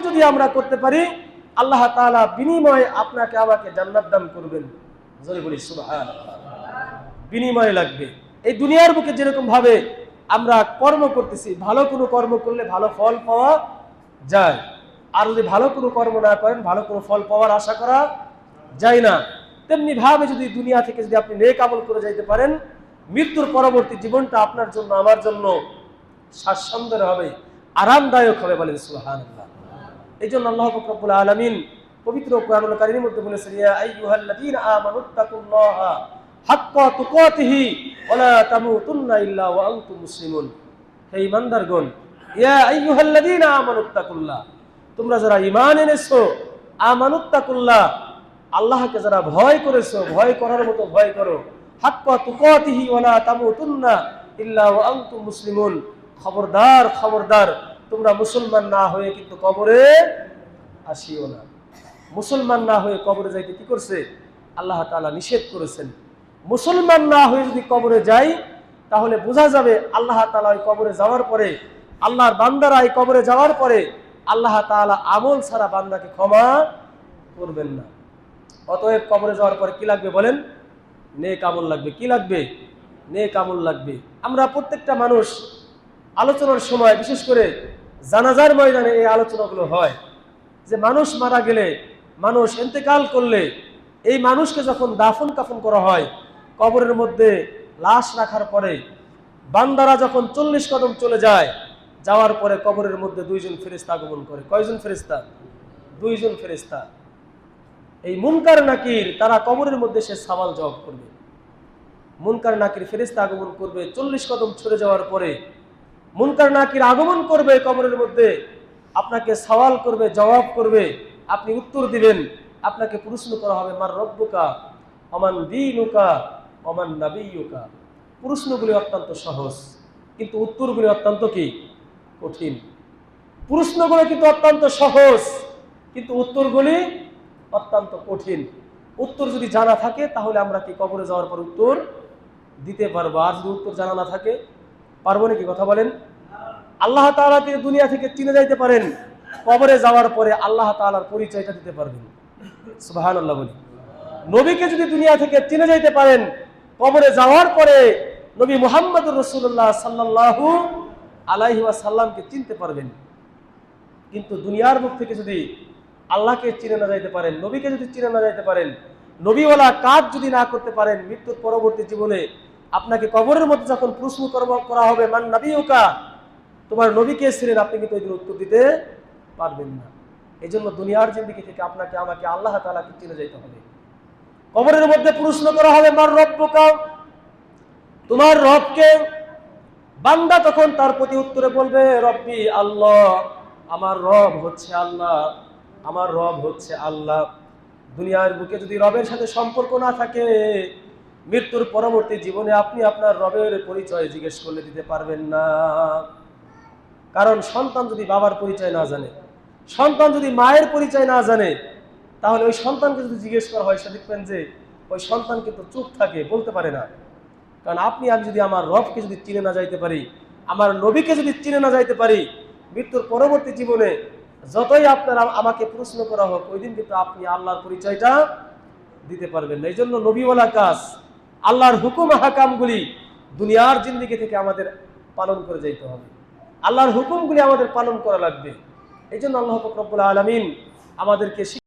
যদি আমরা করতে পারি, আল্লাহ তাআলা বিনিময়ে আপনাকে আমাকে জান্নাত দান করবেন। জোরে বলি সুবহানাল্লাহ। বিনিময় লাগবে। এই দুনিয়ার বুকে যেরকম ভাবে আমরা কর্ম করতেছি, ভালো কোনো কর্ম করলে ভালো ফল পাওয়া যায়, আর যদি ভালো কোনো কর্ম না করেন ভালো কোনো ফল পাওয়ার আশা করা যায় না। তেমনি ভাবে যদি দুনিয়া থেকে যদি আপনি নেক আমল করে যাইতে পারেন, মৃত্যুর পরবর্তী জীবনটা আপনার জন্য আমার জন্য স্বাচ্ছন্দ্যের হবে, আরামদায়ক হবে। বলেন সুবহানাল্লাহ। এই জন্য আল্লাহ পাক রব্বুল আলামিন পবিত্র কোরআনুল কারীমের মধ্যে বলেছেন, ইয়া আইয়ুহাল্লাযীনা আমানুত্তাকুল্লাহা হাক্কা তুকাতিহি ওয়া লা তামুতুন্না ইল্লা ওয়া আনতুম মুসলিমুন। হে ঈমানদারগণ, ইয়া আইয়ুহাল্লাযীনা আমানুত্তাকুল্লাহ, তোমরা যারা ঈমান এনেছো, আমানুত্তাকুল্লাহ, আল্লাহকে যারা ভয় করেছো, ভয় করার মতো ভয় করো। হাক্কা তুকাতিহি ওয়া লা তামুতুন্না ইল্লা ওয়া আনতুম মুসলিমুন, খবরদার খবরদার, তোমরা মুসলমান না হয়ে কিন্তু কবরে আসিও না। মুসলমান না হয়ে কবরে যাইতে কি করছে? আল্লাহ তাআলা নিষেধ করেছেন। মুসলমান না হয়ে যদি কবরে যাই, তাহলে বোঝা যাবে আল্লাহ তাআলা ওই কবরে যাওয়ার পরে, আল্লাহর বান্দারা এই কবরে যাওয়ার পরে আল্লাহ তাআলা আমল ছাড়া বান্দাকে ক্ষমা করবেন না। অতএব কবরে যাওয়ার পরে কি লাগবে বলেন? নেক আমল লাগবে। কি লাগবে? নেক আমল লাগবে। আমরা প্রত্যেকটা মানুষ আলোচনার সময়, বিশেষ করে জানাজার ময়দানে এই আলোচনাগুলো হয়, যে মানুষ মারা গেলে, মানুষ ইন্তেকাল করলে, এই মানুষকে যখন দাফন কাফন করা হয়, কবরের মধ্যে লাশ রাখার পরে বান্দারা যখন 40 কদম চলে যায়, যাওয়ার পরে কবরের মধ্যে দুইজন ফেরেশতা আগমন করে। কয়জন ফেরেশতা? দুইজন ফেরেশতা। এই মুনকার নাকির, তারা কবরের মধ্যে সে সওয়াল জবাব করবে। মুনকার নাকির ফেরেশতা আগমন করবে 40 কদম চলে যাওয়ার পরে। মুনকার নাকির আগমন করবে কবরের মধ্যে, আপনাকে সওয়াল করবে, জবাব করবে, আপনি উত্তর দিবেন। আপনাকে প্রশ্ন করা হবে, মার রব্বুকা ওমান দীনুকা ওমান নাবিয়্যুকা। প্রশ্নগুলি অত্যন্ত সহজ, কিন্তু উত্তরগুলি অত্যন্ত কি কঠিন। প্রশ্নগুলো কিন্তু অত্যন্ত সহজ, কিন্তু উত্তরগুলি অত্যন্ত কঠিন। উত্তর যদি জানা থাকে তাহলে আমরা কি কবরে যাওয়ার পর উত্তর দিতে পারবো। আর যদি উত্তর জানা না থাকে, পারবো নাকি? কথা বলেন। আল্লাহ তাআলাকে দুনিয়া থেকে চিনে যাইতে পারেন, কবরে যাওয়ার পরে আল্লাহ তাআলার পরিচয়টা দিতে পারবেন। সুবহানাল্লাহ বলি। নবীকে যদি দুনিয়া থেকে চিনে যাইতে পারেন, কবরে যাওয়ার পরে নবী মুহাম্মদুর রাসূলুল্লাহ সাল্লাল্লাহু আলাইহি ওয়াসাল্লামকে চিনতে পারবেন। কিন্তু দুনিয়ার মুখ থেকে যদি আল্লাহকে চিনে না যাইতে পারেন, নবীকে যদি চিনে না যাইতে পারেন, নবীওয়ালা কাজ যদি না করতে পারেন, মৃত্যুর পরবর্তী জীবনে আপনাকে কবরের মধ্যে যখন প্রশ্ন করা হবে, মান নাবিয়্যুকা, তোমার নবী কে ছিলেন, আপনি কিন্তু ওই উত্তর দিতে পারবেন না। এই জন্য দুনিয়ার জিন্দেগি থেকে আপনাকে আমাকে আল্লাহ তাআলাকে চিনে যাইতে হবে। কবরের মধ্যে প্রশ্ন করা হবে, মার রব্বুকা, তোমার রবকে। বান্দা তখন তার প্রতি উত্তরে বলবে, রব্বি আল্লাহ, আমার রব হচ্ছে আল্লাহ, আমার রব হচ্ছে আল্লাহ। দুনিয়ার বুকে যদি রবের সাথে সম্পর্ক না থাকে, মৃত্যুর পরবর্তী জীবনে আপনি আপনার রবের পরিচয় জিজ্ঞেস করলে দিতে পারবেন না। কারণ সন্তান যদি বাবার পরিচয় না জানে, সন্তান যদি মায়ের পরিচয় না জানে, তাহলে ওই সন্তানকে যদি জিজ্ঞেস করা হয়, সে দেখবেন যে ওই সন্তান কিন্তু চুপ থাকে, বলতে পারে না। কারণ আপনি আমি যদি আমার রবকে যদি চিনে না যাইতে পারি, আমার নবীকে যদি চিনে না যাইতে পারি, মৃত্যুর পরবর্তী জীবনে যতই আপনার আমাকে প্রশ্ন করা হোক, ওই দিন কিন্তু আপনি আল্লাহর পরিচয়টা দিতে পারবেন না। এই জন্য নবীওয়ালা কাজ, আল্লাহর হুকুম হাকামগুলি দুনিয়ার জিন্দেগি থেকে আমাদের পালন করে যাইতে হবে। আল্লাহর হুকুমগুলি আমাদের পালন করা লাগবে। এই জন্য আল্লাহ পাক রব্বুল আলামিন আমাদেরকে